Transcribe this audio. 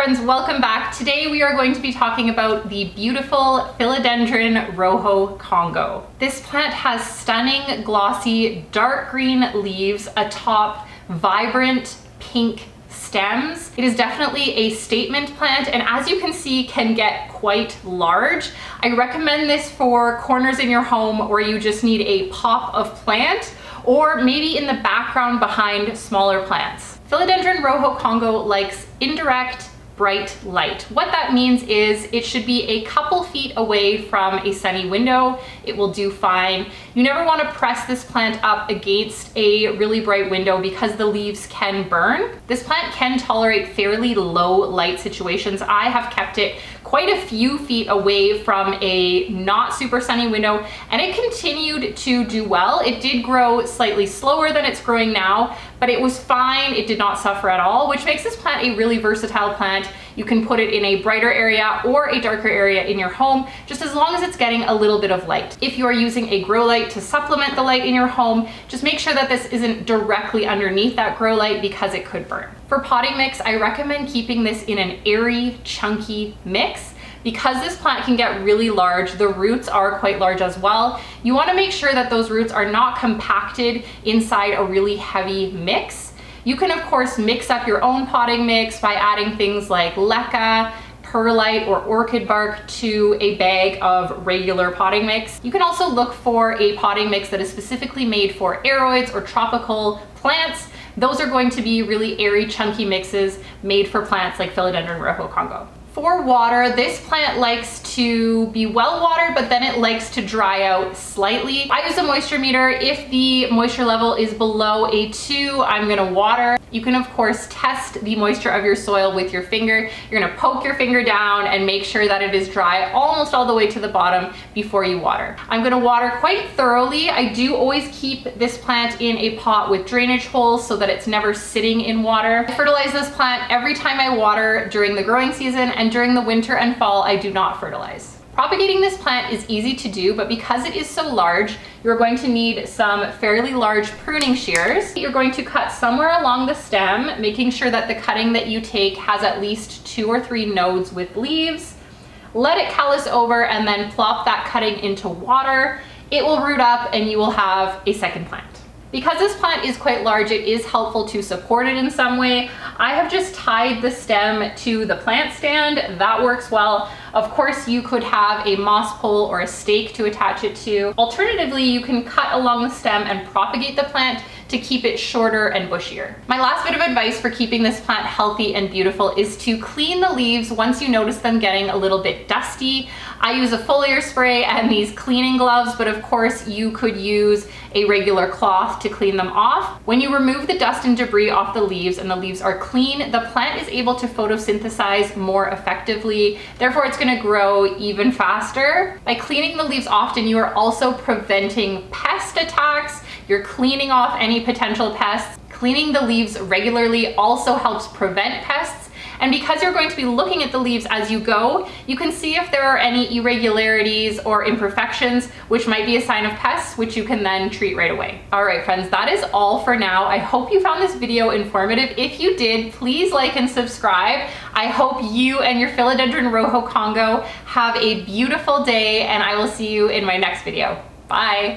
friends, welcome back. Today we are going to be talking about the beautiful Philodendron Rojo Congo. This plant has stunning, glossy, dark green leaves atop vibrant pink stems. It is definitely a statement plant, and as you can see, can get quite large. I recommend this for corners in your home where you just need a pop of plant, or maybe in the background behind smaller plants. Philodendron Rojo Congo likes indirect, bright light. What that means is it should be a couple feet away from a sunny window. It will do fine. You never want to press this plant up against a really bright window because the leaves can burn. This plant can tolerate fairly low light situations. I have kept it quite a few feet away from a not super sunny window, and it continued to do well. It did grow slightly slower than it's growing now, but it was fine. It did not suffer at all, which makes this plant a really versatile plant. You can put it in a brighter area or a darker area in your home, just as long as it's getting a little bit of light. If you are using a grow light to supplement the light in your home, just make sure that this isn't directly underneath that grow light because it could burn. For potting mix, I recommend keeping this in an airy, chunky mix. Because this plant can get really large, the roots are quite large as well. You want to make sure that those roots are not compacted inside a really heavy mix. You can of course mix up your own potting mix by adding things like leca, perlite, or orchid bark to a bag of regular potting mix. You can also look for a potting mix that is specifically made for aroids or tropical plants. Those are going to be really airy, chunky mixes made for plants like Philodendron Rojo Congo. For water, this plant likes to be well watered, but then it likes to dry out slightly. I use a moisture meter. If the moisture level is below a 2, I'm gonna water. You can of course test the moisture of your soil with your finger. You're gonna poke your finger down and make sure that it is dry almost all the way to the bottom before you water. I'm gonna water quite thoroughly. I do always keep this plant in a pot with drainage holes so that it's never sitting in water. I fertilize this plant every time I water during the growing season, and during the winter and fall, I do not fertilize. Propagating this plant is easy to do, but because it is so large, you're going to need some fairly large pruning shears. You're going to cut somewhere along the stem, making sure that the cutting that you take has at least 2 or 3 nodes with leaves. Let it callus over and then plop that cutting into water. It will root up and you will have a second plant. Because this plant is quite large, it is helpful to support it in some way. I have just tied the stem to the plant stand. That works well. Of course, you could have a moss pole or a stake to attach it to. Alternatively, you can cut along the stem and propagate the plant to keep it shorter and bushier. My last bit of advice for keeping this plant healthy and beautiful is to clean the leaves once you notice them getting a little bit dusty. I use a foliar spray and these cleaning gloves, but of course you could use a regular cloth to clean them off. When you remove the dust and debris off the leaves and the leaves are clean, the plant is able to photosynthesize more effectively. Therefore, it's going to grow even faster. By cleaning the leaves often, you are also preventing pest attacks. You're cleaning off any potential pests. Cleaning the leaves regularly also helps prevent pests. And because you're going to be looking at the leaves as you go, you can see if there are any irregularities or imperfections, which might be a sign of pests, which you can then treat right away. All right, friends, that is all for now. I hope you found this video informative. If you did, please like and subscribe. I hope you and your Philodendron Rojo Congo have a beautiful day, and I will see you in my next video. Bye.